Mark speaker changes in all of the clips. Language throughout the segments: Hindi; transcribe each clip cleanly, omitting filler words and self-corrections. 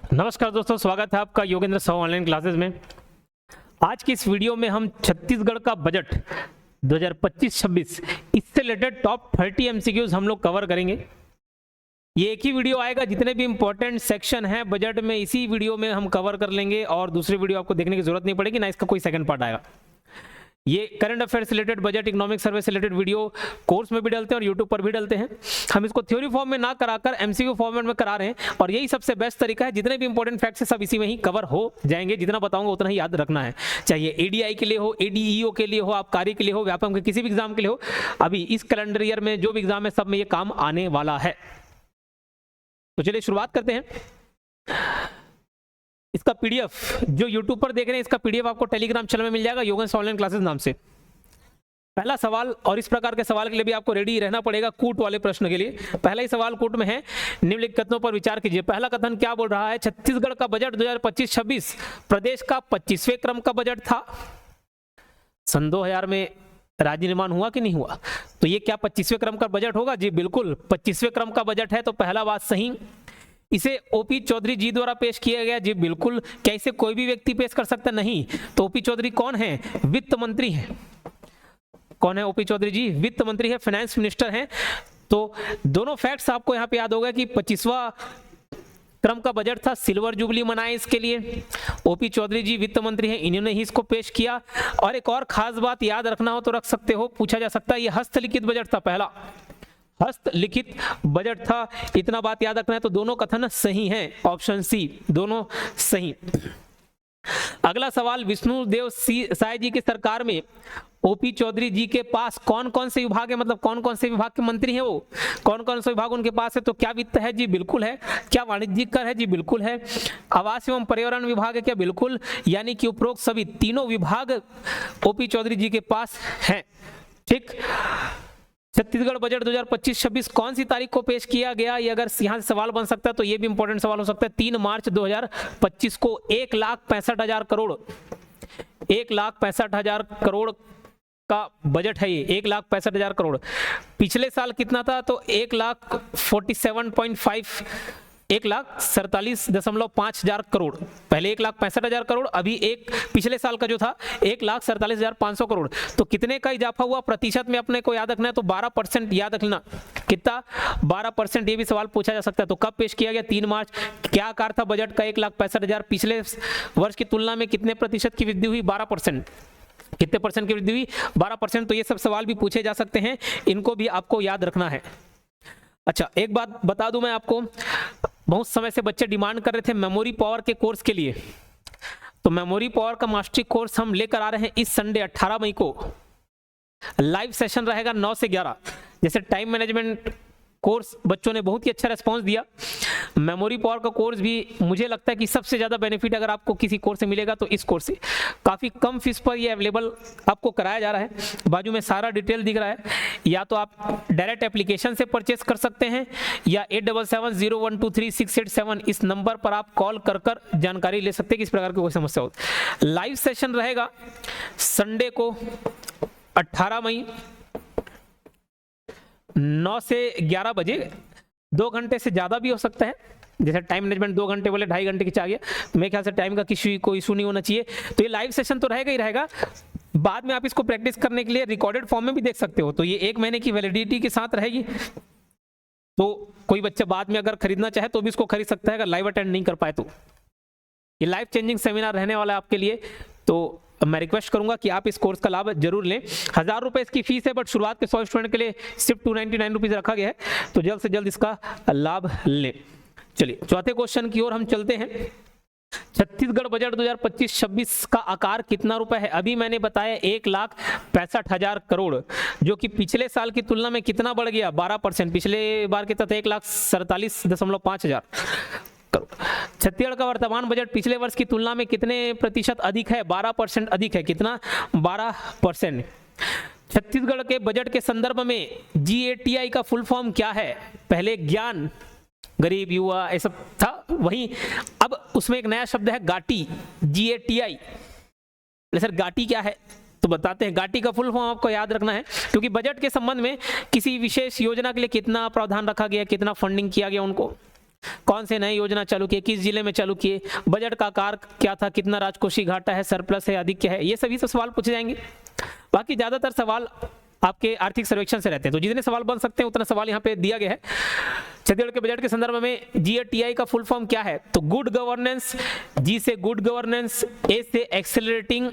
Speaker 1: नमस्कार दोस्तों, स्वागत है आपका योगेंद्र साहू ऑनलाइन क्लासेस में। आज की इस वीडियो में हम छत्तीसगढ़ का बजट 2025-26 इससे रिलेटेड टॉप 30 एमसीक्यूज हम लोग कवर करेंगे। ये एक ही वीडियो आएगा, जितने भी इंपॉर्टेंट सेक्शन हैं बजट में इसी वीडियो में हम कवर कर लेंगे और दूसरी वीडियो आपको देखने की जरूरत नहीं पड़ेगी, ना इसका कोई सेकंड पार्ट आएगा। ये current affairs related, budget, economic survey से रिलेटेड वीडियो कोर्स में भी डालते हैं और यूट्यूब पर भी डालते हैं। हम इसको थ्योरी फॉर्म में ना कराकर एमसीक्यू फॉर्मेट में करा रहे हैं और यही सबसे बेस्ट तरीका है। जितने भी इंपॉर्टेंट फैक्ट्स हैं सब इसी में ही कवर हो जाएंगे। जितना बताऊंगा उतना ही याद रखना है, चाहे एडीआई के लिए हो, एडीईओ के लिए हो, आबकारी के लिए हो, व्यापम के किसी भी एग्जाम के लिए हो। अभी इस कैलेंडर ईयर में जो भी एग्जाम है सब में ये काम आने वाला है। तो चलिए शुरुआत करते हैं। इसका पीडीएफ जो यूट्यूब पर देख रहे हैं, इसका पीडीएफ आपको टेलीग्राम चैनल में मिल जाएगा, योगेंद्र ऑनलाइन क्लासेस नाम से। पहला सवाल, और इस प्रकार के सवाल के लिए भी आपको रेडी रहना पड़ेगा कूट वाले प्रश्न के लिए। पहला ही सवाल कूट में है, निम्नलिखित कथनों पर विचार कीजिए। पहला कथन क्या बोल रहा है? छत्तीसगढ़ का बजट 2025-26 प्रदेश का 25वें क्रम का बजट था। सन 2000 में राज्य निर्माण हुआ कि नहीं हुआ? तो ये क्या 25वें क्रम का बजट होगा? जी बिल्कुल 25वें क्रम का बजट है, तो पहला बात सही। इसे ओपी चौधरी जी द्वारा पेश किया गया। जी बिल्कुल। क्या इसे कोई भी व्यक्ति पेश कर सकता? नहीं। तो ओपी चौधरी कौन है? वित्त मंत्री है। कौन है ओपी चौधरी जी? वित्त मंत्री है, फाइनेंस मिनिस्टर हैं। तो दोनों फैक्ट्स आपको यहाँ पे याद होगा कि 25वां क्रम का बजट था, सिल्वर जुबली मनाए इसके लिए। ओपी चौधरी जी वित्त मंत्री हैं, इन्होंने ही इसको पेश किया। और एक और खास बात याद रखना हो तो रख सकते हो, पूछा जा सकता है, यह हस्तलिखित बजट था। पहला हस्तलिखित बजट था, इतना बात याद रखना है। तो दोनों कथन सही हैं, ऑप्शन सी दोनों सही। अगला सवाल, विष्णुदेव साय जी की सरकार में ओपी चौधरी जी के पास कौन कौन से विभाग है, मतलब कौन कौन से विभाग के मंत्री हैं वो, कौन कौन से विभाग उनके पास है? तो क्या वित्त है? जी बिल्कुल है। क्या वाणिज्यिक कर है? जी बिल्कुल है। आवास एवं पर्यावरण विभाग है क्या? बिल्कुल। यानी कि उपरोक्त सभी तीनों विभाग ओपी चौधरी जी के पास हैं। ठीक। छत्तीसगढ़ बजट 2025-26 कौन सी तारीख को पेश किया गया? ये अगर यहाँ से सवाल बन सकता है तो ये भी इंपॉर्टेंट सवाल हो सकता है। 3 मार्च 2025 को 1,65,000 करोड़, 1,65,000 करोड़ का बजट है ये। 1,65,000 करोड़। पिछले साल कितना था? तो 1,47.5, 1,47,500 करोड़। पहले 1,65,000 करोड़, अभी एक पिछले साल का जो था 1,47,500 करोड़। तो कितने का इजाफा हुआ? प्रतिशत में अपने को याद रखना है, तो 12% याद रखना। कितना? 12%। ये भी सवाल पूछा जा सकता है। तो कब पेश किया गया? 3 मार्च। क्या आकार था बजट का? 1,65,000। पिछले वर्ष की तुलना में कितने प्रतिशत की वृद्धि हुई? 12%। कितने परसेंट की वृद्धि हुई? 12%। तो ये सब सवाल भी पूछे जा सकते हैं, इनको भी आपको याद रखना है। अच्छा, एक बात बता दूं मैं आपको, बहुत समय से बच्चे डिमांड कर रहे थे मेमोरी पावर के कोर्स के लिए। तो मेमोरी पावर का मास्टरी कोर्स हम लेकर आ रहे हैं इस संडे 18 मई को। लाइव सेशन रहेगा 9 से 11। जैसे टाइम मैनेजमेंट कोर्स बच्चों ने बहुत ही अच्छा रिस्पांस दिया, मेमोरी पावर का कोर्स भी मुझे लगता है कि सबसे ज़्यादा बेनिफिट अगर आपको किसी कोर्स से मिलेगा तो इस कोर्स से। काफ़ी कम फीस पर ये अवेलेबल आपको कराया जा रहा है। बाजू में सारा डिटेल दिख रहा है। या तो आप डायरेक्ट एप्लीकेशन से परचेस कर सकते हैं या 8770123687 इस नंबर पर आप कॉल कर जानकारी ले सकते हैं किस प्रकार की कोई समस्या हो। लाइव सेशन रहेगा संडे को 18 मई 9 से 11 बजे। 2 घंटे से ज़्यादा भी हो सकता है, जैसे टाइम मैनेजमेंट 2 घंटे बोले 2.5 घंटे की आ गया, तो मेरे ख्याल से टाइम का कोई इशू नहीं होना चाहिए। तो ये लाइव सेशन तो रहेगा ही रहेगा। बाद में आप इसको प्रैक्टिस करने के लिए रिकॉर्डेड फॉर्म में भी देख सकते हो। तो ये 1 महीने की वैलिडिटी के साथ रहेगी। तो कोई बच्चा बाद में अगर खरीदना चाहे तो भी इसको खरीद सकता है, अगर लाइव अटेंड नहीं कर पाए तो। ये लाइफ चेंजिंग सेमिनार रहने वाला है आपके लिए, तो मैं रिक्वेस्ट करूंगा कि आप इस कोर्स का लाभ जरूर लें। 1000 रुपये इसकी फीस है, बट शुरुआत के 100 स्टूडेंट के लिए सिर्फ 299 रुपीज़ रखा गया है। तो जल्द से जल्द इसका लाभ लें। चलिए चौथे क्वेश्चन की ओर हम चलते हैं। छत्तीसगढ़ बजट 2025-26 का आकार कितना रुपए है? अभी मैंने बताया 1,65,000 करोड़, जो कि पिछले साल की तुलना में कितना बढ़ गया? 12%। पिछले बार कितना था? 1,47,500 करोड़। छत्तीसगढ़ का वर्तमान बजट पिछले वर्ष की तुलना में कितने प्रतिशत अधिक है? 12% अधिक है। कितना? 12%। छत्तीसगढ़ के बजट के संदर्भ में GATI का फुल फॉर्म क्या है? पहले ज्ञान, गरीब, युवा, ये सब था, वहीं अब उसमें एक नया शब्द है गाटी, GATI। सर गाटी क्या है? तो बताते हैं। गाटी का फुल फॉर्म आपको याद रखना है, क्योंकि बजट के संबंध में किसी विशेष योजना के लिए कितना प्रावधान रखा गया, कितना फंडिंग किया गया उनको, कौन से नई योजना चालू किए, किस जिले में चालू किए, बजट का आकार क्या था, कितना राजकोषीय घाटा है, सरप्लस है, अधिक क्या है, ये सभी सवाल पूछे जाएंगे। बाकी ज्यादातर सवाल आपके आर्थिक सर्वेक्षण से रहते हैं, तो जितने सवाल बन सकते हैं उतना सवाल यहाँ पे दिया गया है। छत्तीसगढ़ के बजट के संदर्भ में GATI का फुल फॉर्म क्या है, तो गुड गवर्नेंस, G से गुड गवर्नेंस, A से एक्सेलरेटिंग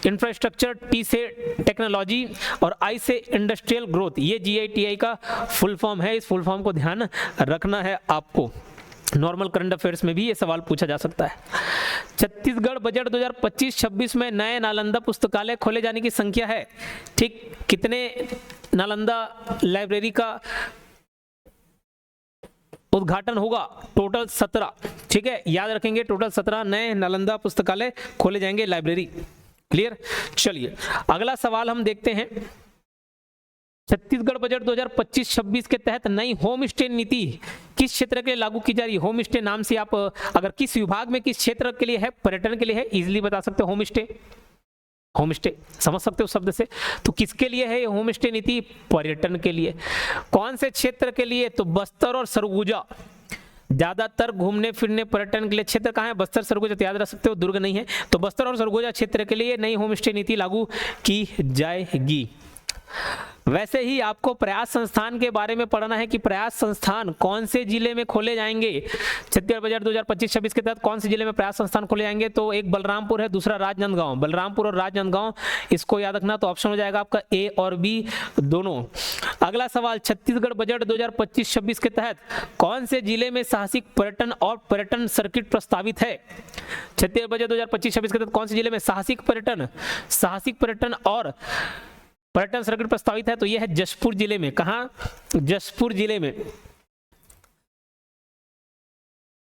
Speaker 1: इंफ्रास्ट्रक्चर, T से टेक्नोलॉजी और I से इंडस्ट्रियल ग्रोथ, ये GATI का फुल फॉर्म है। इस फुल फॉर्म को ध्यान रखना है आपको, नॉर्मल करंट अफेयर्स में भी ये सवाल पूछा जा सकता है। छत्तीसगढ़ बजट 2025-26 में नए नालंदा पुस्तकालय खोले जाने की संख्या है, ठीक, कितने नालंदा लाइब्रेरी का उद्घाटन होगा, टोटल 17, ठीक है, याद रखेंगे, टोटल 17 नए नालंदा पुस्तकालय खोले जाएंगे, लाइब्रेरी, क्लियर। चलिए अगला सवाल हम देखते हैं। छत्तीसगढ़ बजट 2025-26 के तहत नई होम स्टे नीति किस क्षेत्र के लिए लागू की जा रही है। होम स्टे नाम से आप अगर किस विभाग में किस क्षेत्र के लिए है, पर्यटन के लिए है, इजीली बता सकते हो। होम स्टे, होम स्टे समझ सकते हो शब्द से, तो किसके लिए है ये होम स्टे नीति, पर्यटन के लिए। कौन से क्षेत्र के लिए, तो बस्तर और सरगुजा, ज्यादातर घूमने फिरने पर्यटन के लिए क्षेत्र कहाँ है, बस्तर सरगुजा, तो याद रख सकते हो, दुर्ग नहीं है, तो बस्तर और सरगुजा क्षेत्र के लिए नई होम स्टे नीति लागू की जाएगी। वैसे ही आपको प्रयास संस्थान के बारे में पढ़ना है कि प्रयास संस्थान कौन से जिले में खोले जाएंगे। छत्तीसगढ़ बजट 2025-26 के तहत कौन से जिले में प्रयास संस्थान खोले जाएंगे, तो एक बलरामपुर है, दूसरा राजनांदगांव, बलरामपुर और राजनांदगांव, इसको याद रखना, तो ऑप्शन हो जाएगा आपका A और B दोनों। अगला सवाल, छत्तीसगढ़ बजट 2025-26 के तहत कौन से जिले में साहसिक पर्यटन और पर्यटन सर्किट प्रस्तावित है। छत्तीसगढ़ बजट 2025-26 के तहत कौन से जिले में साहसिक पर्यटन और पर्यटन सर्किट प्रस्तावित है, तो यह है जशपुर जिले में। कहां, जशपुर जिले में।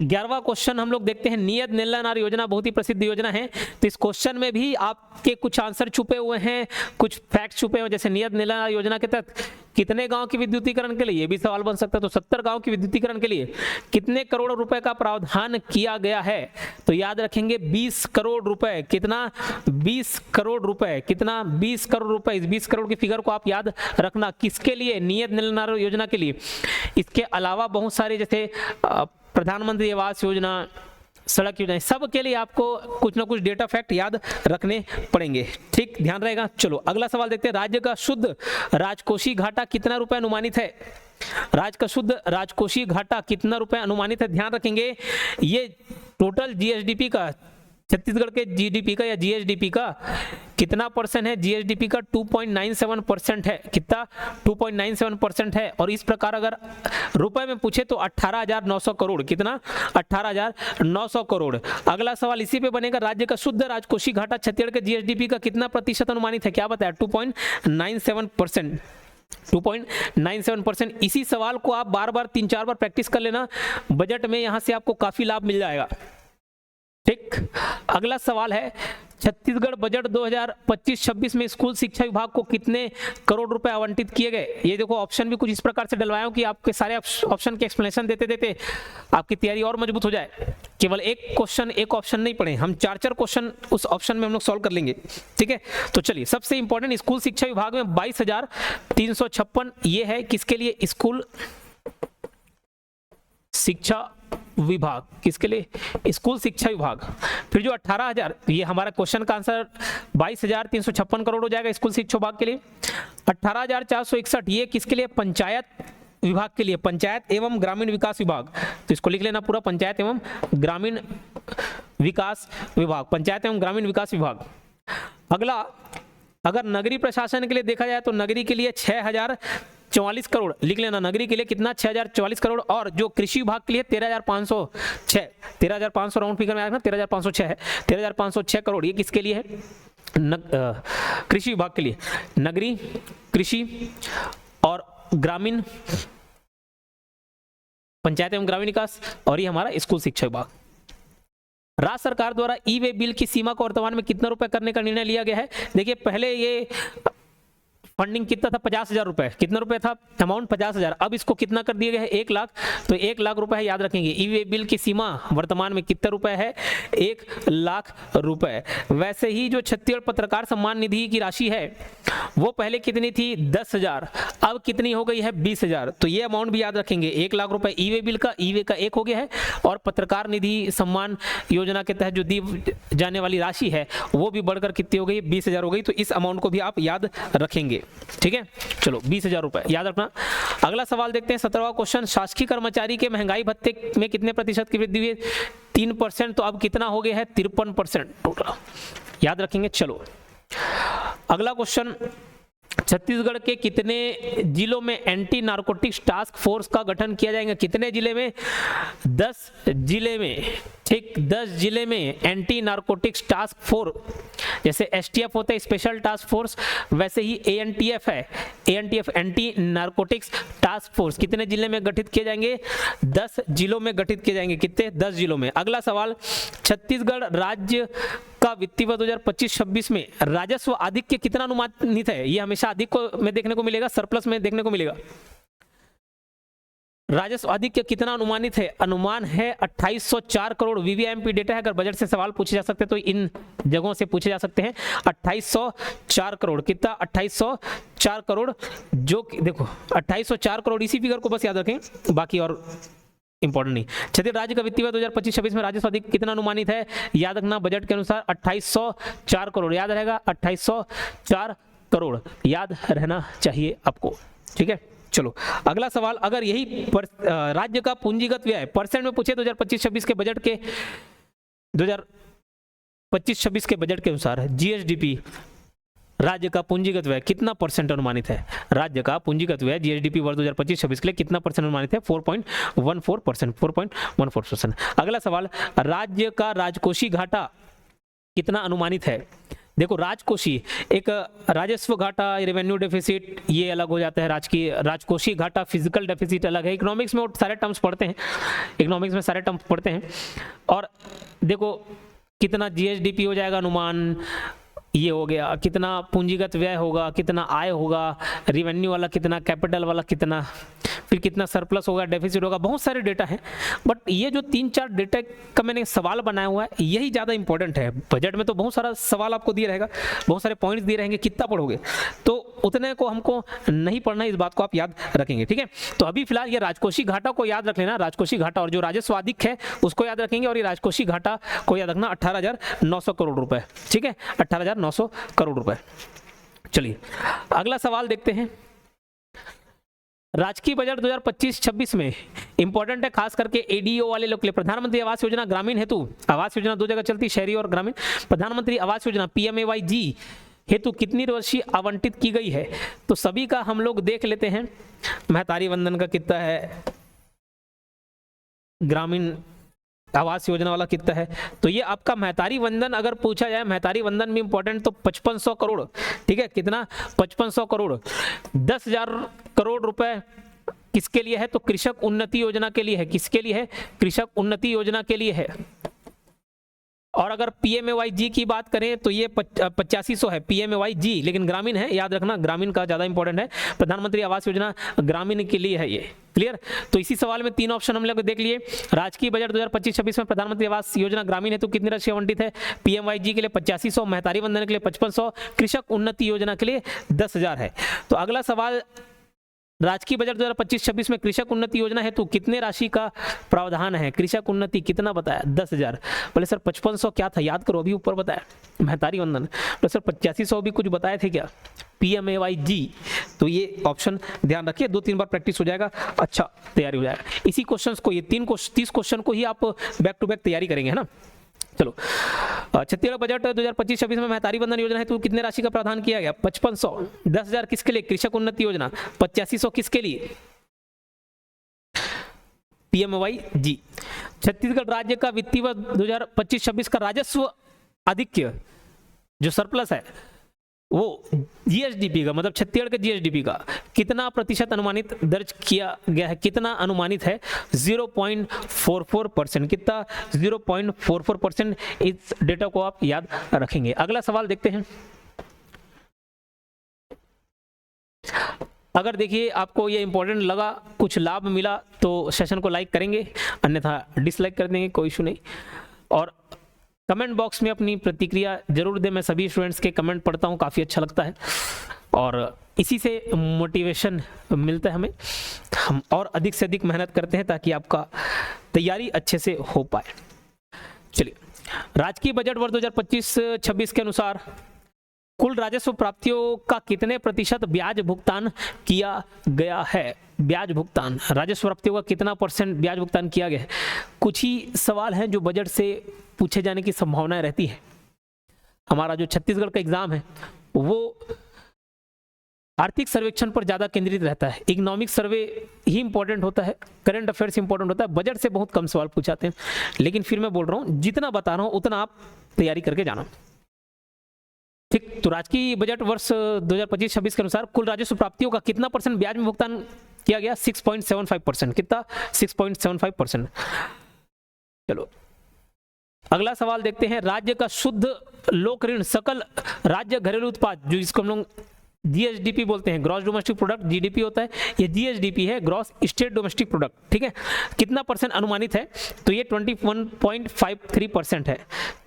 Speaker 1: 11वां क्वेश्चन हम लोग देखते हैं, नियत नीलानार योजना बहुत ही प्रसिद्ध योजना है, तो इस क्वेश्चन में भी आपके कुछ आंसर छुपे हुए हैं, कुछ फैक्ट छुपे हुए हैं। जैसे नियत नीलानार योजना के तहत कितने गांव की विद्युतीकरण के लिए, ये भी सवाल बन सकता है, तो 70 गांव की विद्युतीकरण के लिए कितने करोड़ रुपए का प्रावधान किया गया है, तो याद रखेंगे 20 करोड़ रुपए। कितना, 20 करोड़ रुपए, कितना, 20 करोड़ रुपए। इस 20 करोड़ की फिगर को आप याद रखना, किसके लिए, नियत नीलानार योजना के लिए। इसके अलावा बहुत सारे जैसे प्रधानमंत्री आवास योजना, सड़क योजना, सब के लिए आपको कुछ ना कुछ डेटा फैक्ट याद रखने पड़ेंगे, ठीक, ध्यान रहेगा। चलो अगला सवाल देखते हैं, राज्य का शुद्ध राजकोषीय घाटा कितना रुपए अनुमानित है। राज्य का शुद्ध राजकोषीय घाटा कितना रुपए अनुमानित है, ध्यान रखेंगे, ये टोटल GSDP का, छत्तीसगढ़ के GDP का या GSDP का कितना परसेंट है, GSDP का 2.97% है। कितना, 2.97% है। और इस प्रकार अगर रुपए में पूछे तो 18,900 करोड़। कितना, 18,900 करोड़। अगला सवाल इसी पे बनेगा, राज्य का शुद्ध राजकोषीय घाटा छत्तीसगढ़ के GSDP का कितना प्रतिशत अनुमानित है, क्या बताया, 2.97%। 2.97%। इसी सवाल को आप बार बार 3-4 बार प्रैक्टिस कर लेना, बजट में यहां से आपको काफी लाभ मिल जाएगा, ठीक। अगला सवाल है, छत्तीसगढ़ बजट 2025-26 में स्कूल शिक्षा विभाग को कितने करोड़ रुपए आवंटित किए गए। ये देखो ऑप्शन भी कुछ इस प्रकार से डलवाया हूं कि आपके सारे ऑप्शन के एक्सप्लेनेशन देते देते आपकी तैयारी और मजबूत हो जाए। केवल एक क्वेश्चन एक ऑप्शन नहीं पढ़े, हम 4-4 क्वेश्चन उस ऑप्शन में हम लोग सॉल्व कर लेंगे, ठीक है। तो चलिए, सबसे इंपॉर्टेंट स्कूल शिक्षा विभाग में 22,356 ये है किसके लिए, स्कूल शिक्षा विभाग, किसके लिए, स्कूल शिक्षा विभाग। फिर जो 18,000, ये हमारा क्वेश्चन का आंसर 22,356 करोड़ हो जाएगा स्कूल शिक्षा विभाग के लिए। 18,461 ये किसके लिए, पंचायत विभाग के लिए, पंचायत एवं ग्रामीण विकास विभाग। तो इसको लिख लेना पूरा, पंचायत एवं ग्रामीण विकास विभाग, पंचायत एवं ग्रामीण विकास विभाग। अगला, अगर नगरीय प्रशासन के लिए देखा जाए तो नगरी के लिए 6,044 करोड़ लिख लेना, नगरी के लिए कितना, 6,044 करोड़। और जो कृषि विभाग के लिए 13,506, 13,500 राउंड फिगर में आएगा, 13,506 है, 13,506 करोड़, ये किसके लिए है, कृषि विभाग के लिए। नगरी, कृषि और ग्रामीण, पंचायत एवं ग्रामीण विकास, और ये हमारा स्कूल शिक्षा विभाग। राज्य सरकार द्वारा ई वे बिल की सीमा को वर्तमान में कितना रुपए करने का निर्णय लिया गया है। देखिए पहले ये फंडिंग कितना था, 50,000 रुपए। कितना रुपए था अमाउंट, 50,000। अब इसको कितना कर दिया गया है, 1 लाख। तो 1 लाख रुपए है, याद रखेंगे। ई वे बिल की सीमा वर्तमान में कितना रुपए है, 1 लाख रुपए। वैसे ही जो छत्तीसगढ़ पत्रकार सम्मान निधि की राशि है वो पहले कितनी थी, 10,000, अब कितनी हो गई है, 20,000। तो ये अमाउंट भी याद रखेंगे, 1 लाख रुपए ई वे बिल का, ई वे का 1 हो गया है, और पत्रकार निधि सम्मान योजना के तहत जो दी जाने वाली राशि है वो भी बढ़कर कितनी हो गई, 20,000 हो गई। तो इस अमाउंट को भी आप याद रखेंगे, ठीक है। चलो 20,000 रुपए याद रखना। अगला सवाल देखते हैं, 17वां क्वेश्चन, शासकीय कर्मचारी के महंगाई भत्ते में कितने प्रतिशत की वृद्धि हुई है, 3%। तो अब कितना हो गया है, 53% टोटल, याद रखेंगे। चलो अगला क्वेश्चन, छत्तीसगढ़ के कितने जिलों में एंटी नारकोटिक्स टास्क फोर्स का गठन किया जाएगा, कितने जिले में, 10 जिले में, ठीक, 10 जिले में एंटी नारकोटिक्स टास्क फोर्स, जैसे एसटीएफ होता है स्पेशल टास्क फोर्स, वैसे ही एएनटीएफ है, ANTF anti narcotics task force, कितने जिले में गठित किए जाएंगे, 10 जिलों में गठित किए जाएंगे, कितने, 10 जिलों में। अगला सवाल, छत्तीसगढ़ राज्य का वित्तीय वर्ष 2025-26 में राजस्व आधिक्य कितना अनुमानित है, ये हमेशा अधिक को में देखने को मिलेगा, सरप्लस में देखने को मिलेगा। राजस्व आधिक्य कितना अनुमानित है, अनुमान है 2804 करोड़। वीवीआईएमपी डेटा है, अगर बजट से सवाल पूछे जा सकते हैं तो इन जगहों से पूछे जा सकते हैं। 2804 करोड़, कितना, 2804 करोड़, जो देखो 2804 करोड़, इसी फिगर को बस याद रखें, बाकी और इंपॉर्टेंट नहीं। छत्तीसगढ़ राज्य का वित्तीय वर्ष 2025-26 में राजस्व अधिक कितना अनुमानित है, याद रखना, बजट के अनुसार 2804 करोड़, याद रहेगा, 2804 करोड़ याद रहना चाहिए आपको, ठीक है। चलो अगला सवाल, अगर यही राज्य का पूंजीगत व्यय परसेंट में पूछे 2025-26 के बजट के 2025-26 के बजट के अनुसार जीएसडीपी राज्य का पूंजीगत व्यय कितना परसेंट अनुमानित है, राज्य का पूंजीगत व्यय जीएसडीपी वर्ष 2025-26 के लिए कितना परसेंट अनुमानित है, 4.14%, 4.14%। अगला सवाल, राज्य का राजकोषीय घाटा कितना अनुमानित है। देखो राजकोषीय, एक राजस्व घाटा, रेवेन्यू डेफिसिट, ये अलग हो जाता है, राजकोषीय घाटा, फिजिकल डेफिसिट अलग है। इकोनॉमिक्स में वो सारे टर्म्स पढ़ते हैं, इकोनॉमिक्स में सारे टर्म्स पढ़ते हैं। और देखो कितना जीएसडीपी हो जाएगा अनुमान, ये हो गया, कितना पूंजीगत व्यय होगा, कितना आय होगा, रेवेन्यू वाला कितना, कैपिटल वाला कितना, फिर कितना सरप्लस होगा, डेफिसिट होगा, बहुत सारे डेटा हैं। बट ये जो 3-4 डेटा का मैंने सवाल बनाया हुआ है यही ज़्यादा इंपॉर्टेंट है। बजट में तो बहुत सारा सवाल आपको दिया रहेगा, बहुत सारे पॉइंट्स दिए रहेंगे, कितना पढ़ोगे, तो उतने को हमको नहीं पढ़ना, इस बात को आप याद रखेंगे, ठीक है। तो अभी फिलहाल ये राजकोषीय घाटा को याद रख लेना, राजकोषीय घाटा, और जो राजस्व अधिक है उसको याद रखेंगे, और ये राजकोषीय घाटा को याद रखना, 18,900 करोड़ रुपए, ठीक है, 18,900 करोड़ रुपए। चलिए अगला सवाल देखते हैं, राजकीय बजट 2025-26 में इंपॉर्टेंट है खास करके एडीओ वाले लोग के लिए। प्रधानमंत्री आवास योजना ग्रामीण हेतु, आवास योजना 2 जगह चलती, शहरी और ग्रामीण। प्रधानमंत्री आवास योजना पीएमएवाईजी हेतु कितनी राशि आवंटित की गई है, तो सभी का हम लोग देख लेते हैं। महतारी वंदन का कितना है, ग्रामीण आवास योजना वाला कितना है, तो ये आपका महतारी वंदन अगर पूछा जाए, महतारी वंदन भी इंपॉर्टेंट, तो 5500 करोड़, ठीक है, कितना, 5500 करोड़। 10,000 करोड़ रुपए किसके लिए है, तो कृषक उन्नति योजना के लिए है, किसके लिए है, कृषक उन्नति योजना के लिए है। और अगर पीएमएवाईजी की बात करें तो ये 8500 है पीएमएवाईजी, लेकिन ग्रामीण है, याद रखना, ग्रामीण का ज्यादा इंपॉर्टेंट है। प्रधानमंत्री आवास योजना ग्रामीण के लिए है, ये क्लियर। तो इसी सवाल में 3 ऑप्शन हम लोग देख लिए। राजकीय बजट 2025-26 में प्रधानमंत्री आवास योजना ग्रामीण हेतु कितनी राशि आवंटित है, पीएमएवाईजी के लिए 8500, महतारी वंदन के लिए 5500, कृषक उन्नति योजना के लिए 10,000 है। तो अगला सवाल, राजकीय बजट 2025-26 में कृषक उन्नति योजना हेतु कितने राशि का प्रावधान है, कृषक उन्नति कितना बताया, 10,000। बोले सर 5500 क्या था, याद करो, अभी ऊपर बताया महतारी वंदन। बोले सर 8500 भी कुछ बताए थे क्या, पीएमएवाईजी। तो ये ऑप्शन ध्यान रखिए, 2-3 बार प्रैक्टिस हो जाएगा, अच्छा तैयारी हो जाएगा। इसी क्वेश्चन को, ये 30 क्वेश्चन को ही आप बैक टू बैक तैयारी करेंगे, है ना। चलो छत्तीसगढ़ बजट 2025-26 में महतारी वंदन योजना है तो कितने राशि का प्रावधान किया गया, 5500। 10,000 किसके लिए, कृषक उन्नति योजना। 8500 किसके लिए, पीएमएवाईजी। छत्तीसगढ़ राज्य का वित्तीय वर्ष 2025-26 का राजस्व आधिक्य जो सरप्लस है वो जीएसडीपी का, मतलब छत्तीसगढ़ के जीएसडीपी का कितना प्रतिशत अनुमानित दर्ज किया गया है, कितना अनुमानित है, 0.44%। कितना, 0.44%। इस डेटा को आप याद रखेंगे। अगला सवाल देखते हैं, अगर देखिए आपको ये इंपॉर्टेंट लगा, कुछ लाभ मिला तो सेशन को लाइक करेंगे, अन्यथा डिसलाइक कर देंगे, कोई इशू नहीं। और कमेंट बॉक्स में अपनी प्रतिक्रिया जरूर दें, मैं सभी स्टूडेंट्स के कमेंट पढ़ता हूँ, काफ़ी अच्छा लगता है और इसी से मोटिवेशन मिलता है हमें। हम और अधिक से अधिक मेहनत करते हैं ताकि आपका तैयारी अच्छे से हो पाए। चलिए, राजकीय बजट वर्ष 2025-26 के अनुसार कुल राजस्व प्राप्तियों का कितने प्रतिशत ब्याज भुगतान किया गया है? ब्याज भुगतान, राजस्व प्राप्तियों का कितना % ब्याज भुगतान किया गया है? कुछ ही सवाल हैं जो बजट से पूछे जाने की संभावना रहती है। हमारा जो छत्तीसगढ़ का एग्जाम है वो आर्थिक सर्वेक्षण पर ज़्यादा केंद्रित रहता है, इकोनॉमिक सर्वे ही इंपॉर्टेंट होता है, करंट अफेयर्स इंपॉर्टेंट होता है, बजट से बहुत कम सवाल पूछाते हैं। लेकिन फिर मैं बोल रहा हूँ, जितना बता रहा हूँ उतना आप तैयारी करके जाना, ठीक। तो राजकीय बजट वर्ष 2025-26 के अनुसार कुल राजस्व प्राप्तियों का कितना % ब्याज में भुगतान किया गया? 6.75%। कितना? 6.75%। चलो अगला सवाल देखते हैं। राज्य का शुद्ध लोक ऋण सकल राज्य घरेलू उत्पाद, जो जिसको हम लोग जीएसडीपी बोलते हैं, ग्रॉस डोमेस्टिक प्रोडक्ट, जीडीपी होता है, ये जीएसडीपी है, ग्रॉस स्टेट डोमेस्टिक प्रोडक्ट, ठीक है। कितना % अनुमानित है? तो ये 21.53% है,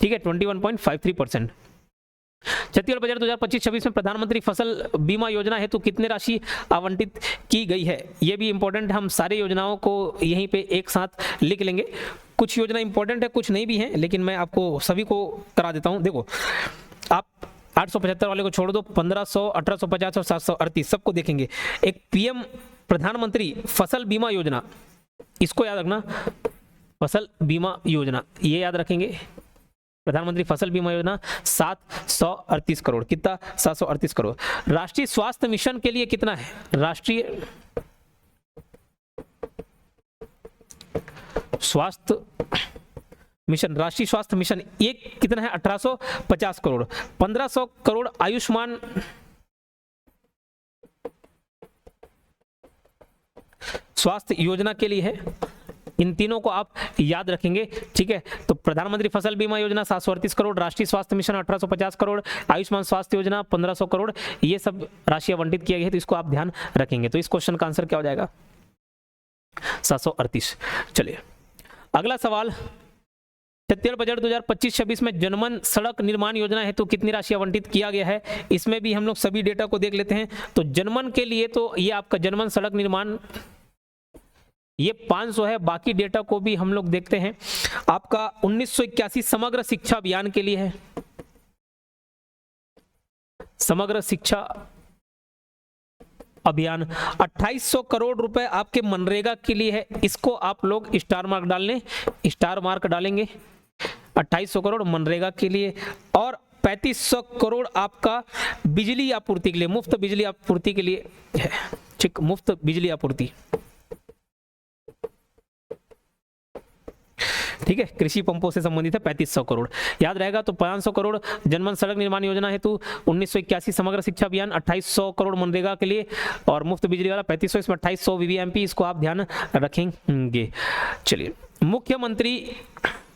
Speaker 1: ठीक है, 21.53%। छत्तीसगढ़ बजट 2025-26 में प्रधानमंत्री फसल बीमा योजना हेतु कितने राशि आवंटित की गई है? ये भी इंपॉर्टेंट, हम सारे योजनाओं को यहीं पे एक साथ लिख लेंगे। कुछ योजना इंपॉर्टेंट है, कुछ नहीं भी है, लेकिन मैं आपको सभी को करा देता हूँ। देखो, आप 875 वाले को छोड़ दो, 1500, 1850 और 738 सबको देखेंगे। एक पीएम प्रधानमंत्री फसल बीमा योजना, इसको याद रखना, फसल बीमा योजना ये याद रखेंगे। प्रधानमंत्री फसल बीमा योजना 738 करोड़। कितना? 738 करोड़। राष्ट्रीय स्वास्थ्य मिशन के लिए कितना है? राष्ट्रीय स्वास्थ्य मिशन ये कितना है? 1850 करोड़। 1500 करोड़ आयुष्मान स्वास्थ्य योजना के लिए है। इन तीनों को आप याद रखेंगे, ठीक है। तो प्रधानमंत्री फसल बीमा योजना 738 करोड़, राष्ट्रीय स्वास्थ्य मिशन 1850 करोड़, आयुष्मान स्वास्थ्य योजना 1500 करोड़, ये सब राशि आवंटित किया गया है, तो इसको आप ध्यान रखेंगे। तो इस क्वेश्चन का आंसर क्या हो जाएगा? 738। चलिए अगला सवाल, छत्तीसगढ़ बजट 2025-26 में जनमन सड़क निर्माण योजना हेतु कितनी राशि आवंटित किया गया है? इसमें भी हम लोग सभी डेटा को देख लेते हैं। तो जनमन के लिए तो ये आपका जनमन सड़क निर्माण ये 500 है, बाकी डेटा को भी हम लोग देखते हैं। आपका 1981 समग्र शिक्षा अभियान के लिए है, समग्र शिक्षा अभियान 2800 करोड़ रुपए आपके मनरेगा के लिए है। इसको आप लोग स्टार मार्क डाल लें, स्टार मार्क डालेंगे। 2800 करोड़ मनरेगा के लिए और 3500 करोड़ आपका बिजली आपूर्ति के लिए, मुफ्त बिजली आपूर्ति के लिए है, ठीक, मुफ्त बिजली आपूर्ति, ठीक है। कृषि पंपों से संबंधित है 3500 करोड़, याद रहेगा। तो 500 करोड़ जनमन सड़क निर्माण योजना हेतु 1981 समग्र शिक्षा अभियान, 2800 करोड़ मनरेगा के लिए और मुफ्त बिजली वाला 3500, इसमें 2800 वीवीएमपी, इसको आप ध्यान रखेंगे। चलिए मुख्यमंत्री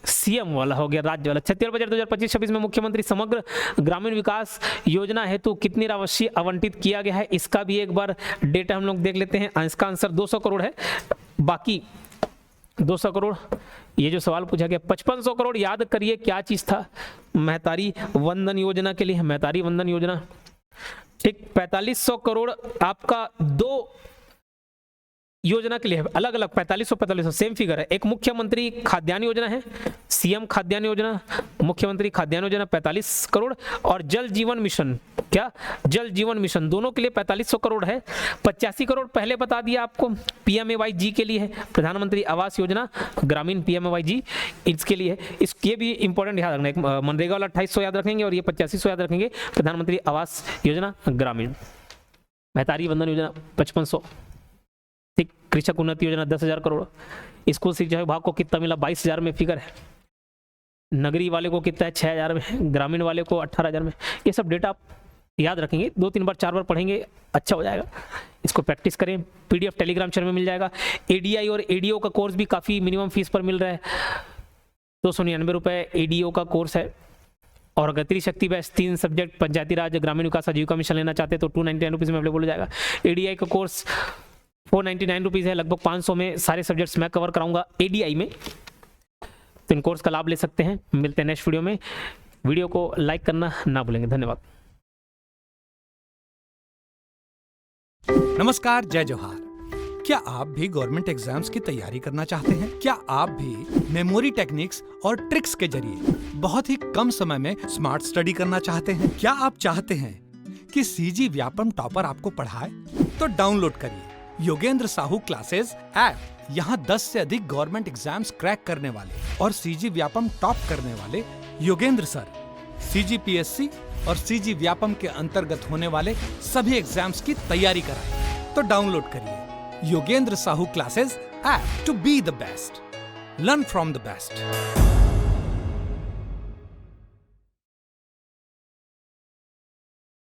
Speaker 1: सीएम वाला हो गया, राज्य वाला। छत्तीसगढ़ बजट 2025-26 में मुख्यमंत्री समग्र ग्रामीण विकास योजना हेतु कितनी राशि आवंटित किया गया है? इसका भी एक बार डेटा हम लोग देख लेते हैं। इसका आंसर 200 करोड़ है, बाकी 200 करोड़। ये जो सवाल पूछा गया 5500 करोड़, याद करिए क्या चीज था? महतारी वंदन योजना के लिए, महतारी वंदन योजना, ठीक। 4500 करोड़ आपका 2 योजना के लिए है, अलग अलग 4500 सेम फिगर है। एक मुख्यमंत्री खाद्यान्न योजना है, सीएम खाद्यान्न योजना, मुख्यमंत्री खाद्यान्न योजना 45 करोड़, और जल जीवन मिशन, क्या? जल जीवन मिशन, दोनों के लिए 4500 करोड़ है। 85 करोड़ पहले बता दिया आपको PMAYG के लिए है, प्रधानमंत्री आवास योजना ग्रामीण PMAYG, इसके लिए है। ये भी इंपॉर्टेंट याद रखना, एक मनरेगा वाला 2800 याद रखेंगे और ये 8500 याद रखेंगे, प्रधानमंत्री आवास योजना ग्रामीण। महतारी वंदन योजना 5500, ठीक। कृषक उन्नति योजना 10,000 करोड़। स्कूल शिक्षा विभाग को कितना मिला? 22,000 में फिगर है। नगरीय वाले को कितना है? 6,000 में। ग्रामीण वाले को 18,000 में। ये सब डेटा आप याद रखेंगे, 2-3 बार 4 बार पढ़ेंगे, अच्छा हो जाएगा। इसको प्रैक्टिस करें, PDF टेलीग्राम चैनल में मिल जाएगा। ADI और ADO का कोर्स भी काफ़ी मिनिमम फीस पर मिल रहा है, 299 रुपये ADO का कोर्स है, और अगर त्रिशक्ति बैच 3 सब्जेक्ट पंचायती राज, ग्रामीण विकास, आजीविका मिशन लेना चाहते हैं तो 299 रुपीज़ में अवेलेबल हो जाएगा। एडीआई का कोर्स 499 रुपीज़ है, लगभग 500 में सारे सब्जेक्ट्स मैं कवर कराऊंगा एडीआई में, तो इन कोर्स का लाभ ले सकते हैं। मिलते हैं नेक्स्ट वीडियो में, वीडियो को लाइक करना ना भूलेंगे। धन्यवाद।
Speaker 2: नमस्कार, जय जोहार। क्या आप भी गवर्नमेंट एग्जाम्स की तैयारी करना चाहते हैं? क्या आप भी मेमोरी टेक्निक्स और ट्रिक्स के जरिए बहुत ही कम समय में स्मार्ट स्टडी करना चाहते हैं? क्या आप चाहते हैं कि सीजी व्यापम टॉपर आपको पढ़ाए? तो डाउनलोड करिए योगेंद्र साहू क्लासेस ऐप। यहाँ 10 से अधिक गवर्नमेंट एग्जाम्स क्रैक करने वाले और सीजी व्यापम टॉप करने वाले योगेंद्र सर सीजीपीएससी और सीजी व्यापम के अंतर्गत होने वाले सभी एग्जाम्स की तैयारी कराएं। तो डाउनलोड करिए Yogendra Sahu classes app to be the best, learn from the best.